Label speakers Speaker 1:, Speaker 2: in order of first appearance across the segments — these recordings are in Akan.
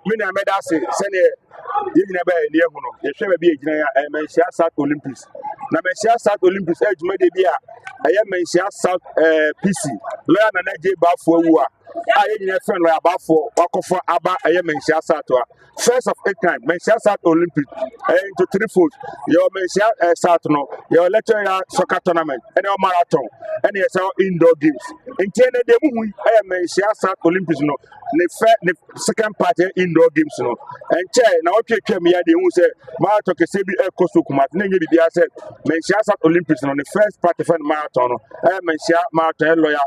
Speaker 1: Many are made us say, even a bear near Huno, you shall be a Mensia South Olympics. Now, Mensia South Olympics, edge made be I am Mensia South PC. Learn an AJ Bafour. I am a friend like Bafour, Wakofa Abba, I am Mensia South. First of a time, Mensia South Olympics, into 3 foot. Your Mensia South, no, your lecture soccer tournament, and your marathon, and yes, our indoor games. In China, I am Mensia South Olympics, no. The second party indoor games, no. And chair now, okay, me, I didn't say, Marathon, Sebi, Kosukumat, Navy, I said, Mensia South Olympics on the first party for marathon, I am Mensia Marathon lawyer,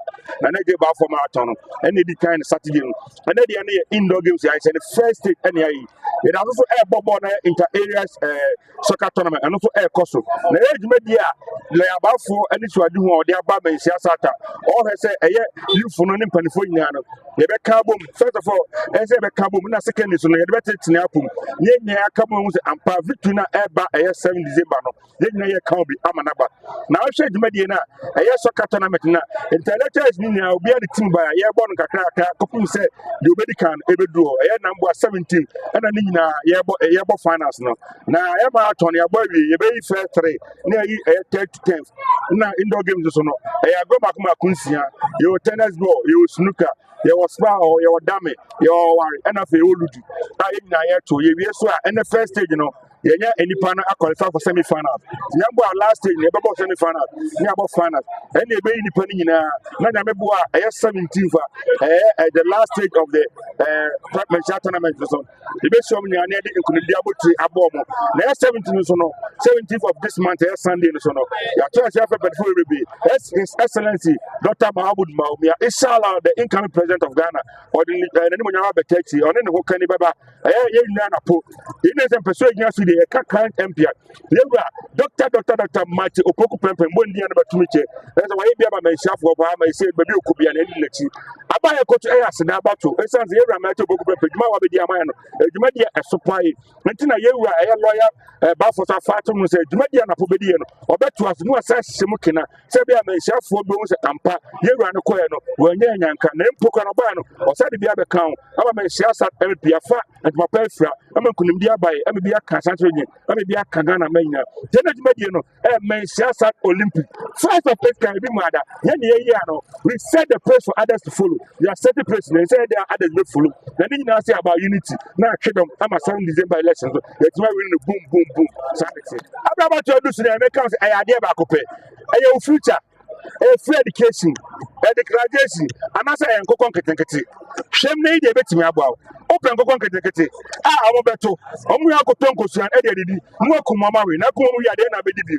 Speaker 1: and I gave out for marathon, and they kind of Saturday, and then the indoor games, I said, the first state, NIE. It also air bubble inter areas soccer tournament, and also air Kosu. The age media, lay about for any to do or their Baba Mensia Sata, or has a you for non Panifoniano. The Becabum, first of all, as a Becabum, second is on the better Tinapum. Yea, Cabums and Pavituna Eba, a 7 December. Then I can't be Amanaba. Now, I said Medina, a soccer tournament. Intellectual is meaning I'll be at the team by a year born Kaka, Copu said, you can ever do a number 17, and I need a year finance. No, now I am out on your body, a very fair trade, near a 10th. Now, indoor games, I go back my Kunsia, your tennis ball, your snooker. You was spow, you were damn it, you are enough. You would I to you, and the first stage, any partner I qualify for semi final. Number last stage, never semi final, never final. Any baby depending in a Nanabua, 17th at the last stage of the Mensia tournament. The best of me, I need to be able to Abomo. Next 17th of this month, Sunday, your church before will be His Excellency Dr. Mahabud Maumia, Inshallah, the incoming president of Ghana, or the Nana Bafour, or any who can be Nana Bafour. In the persuasion, a current MP. Dr. Mati Opoku Pempe, Mundi and Batuche. That's why he be a Mensia for Obama. He said, maybe you could be an election. I buy a coach as an Abatu. It sounds here, Mato Boku Pempe, Mawa Diamano, Jumadia, a supply. Mentina, you are a lawyer, Bafour Fatum, said, Jumadia and Apobedian, or bet to us no assess Simukina, Sabia Mensia for Bones at Tampa, you run a coino, when Yanka, name Pocanabano, or said the other count. I'm a Mensia at MP, and my Pelfra, I'm a Columbia by MBA Casan. I may be a Kagana Mania. Janet Mediano, Mensia South Olympic. First of it can be mother. We set the place for others to follow. You are set the place and say there are others to follow. Then you now say about unity. Now, Kingdom, I'm a 7 December election. It's why we're in the boom, boom, boom. I'm about to do the Americans. I idea about a future. A free education, graduation, and as I am Coconquet. Shame need a bit me about. Open Coconquet. I will bet to. Only Uncle Tonkos and Eddie, Mokumama, Nakumu, Yadena, Bedi.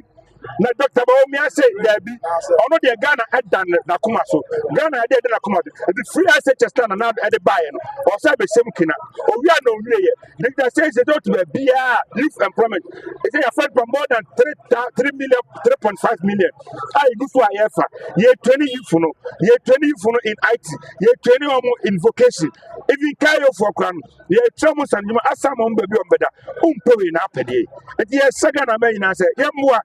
Speaker 1: Na Dr. Baomi say there be ono de Ghana edan na kuma so Ghana de na kuma the free asset stand na e de buy no o say be sem kina o wi na o wi ye the says they don't be youth employment it is affect from more than 3 million 3.5 million I go for ayefa ye 20 youth no ye 20 youth no in IT ye 20 omo in vocation even carry for kran ye tramu sanjuma asam on baby on beda umpewe na apede it ye saga na me na say ye mwa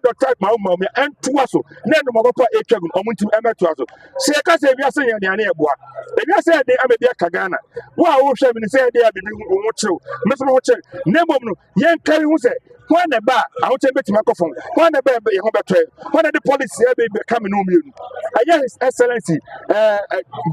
Speaker 1: Dr. Mauma and Tuaso, Nano Mapa Echagun, Omuntu Ematuaso. Say, I say, we are saying the Aneboa. If you say they are a Kagana, wow, we say they are the Mocho, Mr. Mocho, Nemo, Yan Carry who say, when the bar, I will take microphone, when the baby, when the police becoming no mute. I hear His Excellency,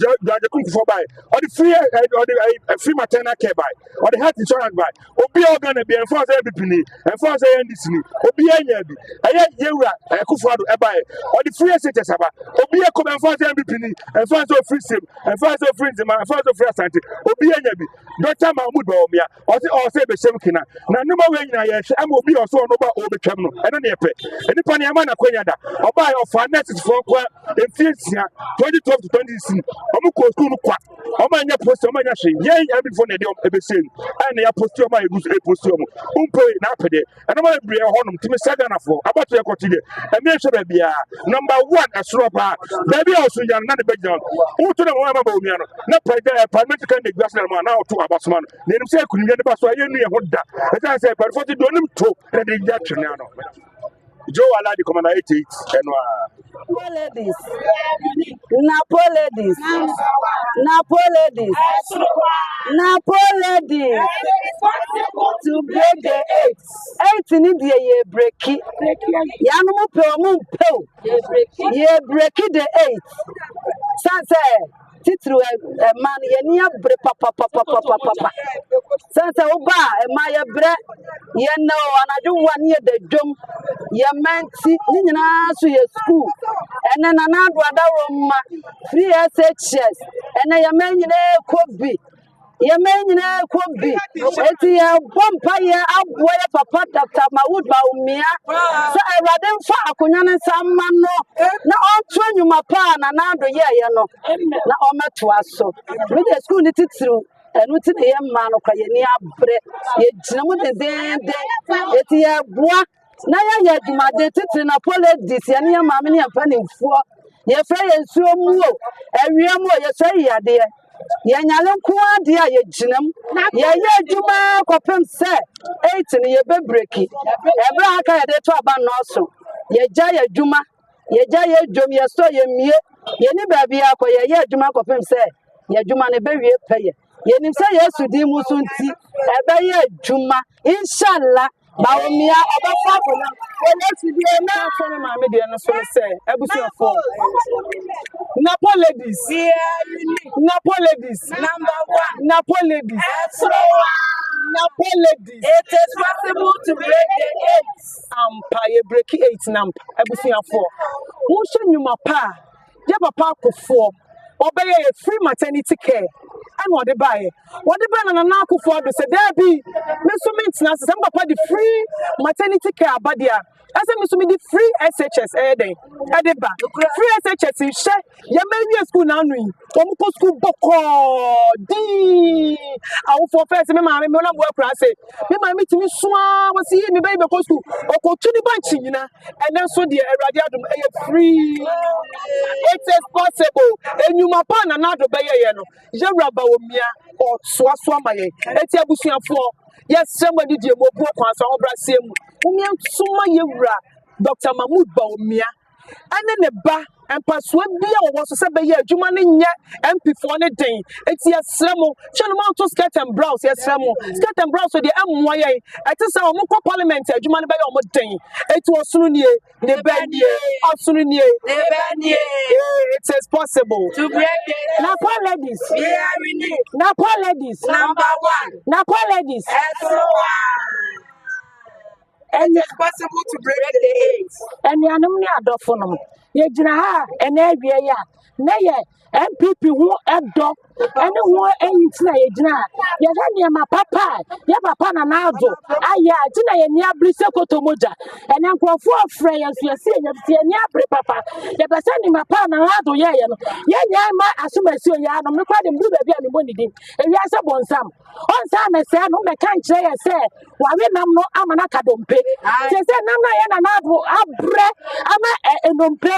Speaker 1: Judge Kung for by, or the free maternal care by, or the health insurance by, or be all going to be enforced every penny, enforced any, or be any. I Yura, Kufadu Ebai, or the free assets about, or be a common for every penny, and first of free sim, and first of friends, and first of fresh anti, or be any. Dr. Mahmoud Baumia, or say the same kina. Now, no more way I will be also over all the camera, and any pay. And the Panyamana Quenada, or buy of finances for in 2012 to 2016, Omuko Kumukwa, Omania Post, Omania, yea, every phone ever seen, and they are posted my goose a postum, Umpe Napade, and I'm going to be a honor to Miss Sagana for about to continue. And make sure that be number one as Ropa, baby also young, not the background. Who to the Mama, not parliamentary candidate, now to Abasman. They say, couldn't get the bus, I knew what that. As I said, but what you don't talk, and the injection now. Joe Wala the commander 88 and
Speaker 2: ladies. Napo ladies. Napo ladies. Napo ladies. To break the 8 in India ye break it. Yamu pe. Ye break it the 8. Sanse titru man ye nia bre papa. Sanse oba ma ye bre ye no anaju wan ye the dom ye menti ni nyina so ye school ene na na do adawoma free SHS ene ye men nyina kobi ye men nyina kobi eti ye bompa ye abo ye papa Dr. Mawood Baumia sa Ewrade mfa akonya ne samma no na onto anwuma pa na na do ye no na ometo aso me the school ni titru enu ti ne ye ma no kwa ye ni abre ye gyina mu de eti ye boa na ya adwuma de titru na politics ye ne ye ma me ne mpanimfo ye fra ye nsuo mu o awiem o ye so yade ye nyale nko ade a ye gyinam ye adwuma kopem se 8 ne ye be breaki ebra aka ye de to aba no so ye ja ye adwuma ye ja ye dwom ye so ye mie ye ni ba bia akoye ye adwuma kopem se ye adwuma ne be wie peye ye nim se Yesu di mu so nti ebe ye adwuma inshallah Baumia obafa ko na Yesu di na so ne ma me de no so se ebusuafo Napo ladies. Napo ladies. Number 1. Napo ladies. Napo ladies. It is possible to break the 8. Break 8 number. Ebusuafo. Who should you mapa? Je papa akofo. Obey a free maternity care. And what they buy? What they buy na akofo do say there be measurement na some papa the free maternity care abadia. As a me the free SHS edeba free SHS share ye me school na anu omko school boko di awu for first me ma me na bo akura say me ma me timi soa wasi ye me be be school okotu ni banchi nyina and then so the Ewrade adum free it is possible enyuma pa na do be ye no je raba omia o soa maye eti abusuafo yes somebody die mo bo kwan so obra sem umia suma yewura Dr. Mahmoud Baumia ane ne ba empasua bia wo so se be ye adwuma ne nya MP4 ne den eti yesremo cheno ma to skirt and blouse yesremo skirt and blouse de ammoa ye eti se o mko parliament adwuma ne be ye o mo den eti osunu nie ne ba nie osunu nie ne ba nie it is possible to break it Napo ladies Napo ladies number 1 Napo ladies and it's possible to break the 8 and ya no me adofo no ye gina ha ene awie ya na ye MPP who edo ene who entina ye gina ye da ne ma papa ye papa na nazo aya tina ye ni abri sekoto moja ene nkrofo afre ye so ye se ye ni abri papa ye be se ni ma papa na nazo ye no ye nya ma asumasi ye no me kwa de mbu ba bia me boni din ewi ase bonsam on sa me se no me kan kire ye se wa we nam no amana kadompe se se nam na ye na nazo abre ama enompe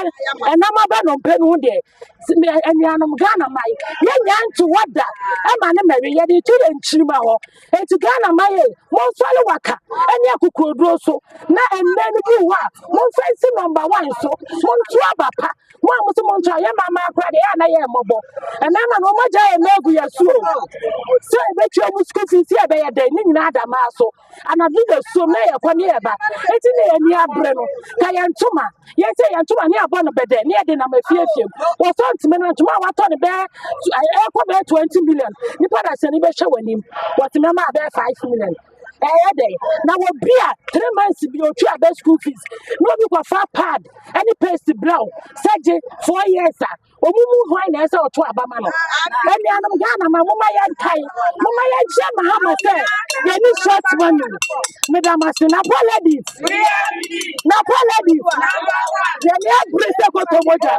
Speaker 2: enama ba nompe no de enianom Ghana mai ye nyantu wada ama ne meri ye de tire nchirima ho eti Ghana mai mo sole waka eni akukrodro so na enne ni bi wa mo fancy number 1 so mo ntu abapa mo amuso mo ntu ye mama akra de ya na ye mobo enama no maja ye megu ye so so e be twa mu school fees ye be ye de ni nyina adama so ana bi de so na ye kwani ye ba eti ne ye ni abre no ka ye ntuma ye se ye ntuma ni abo no bede ni ye de na mafiefiem wo so ntime no ntuma wa to ne be e ko be 20 million ni pada se ni be hwe wanim what mama be 5 million now we be 3 months be o twa be school fees no be kwa fa pad any paste brown saje 4 years omumu hwan na ese o to abama no eni anam Ghana ma mama ya ntai mama ya je mahama se ye ni short money madam asina ladies na ladies ye ni abri se ko to moja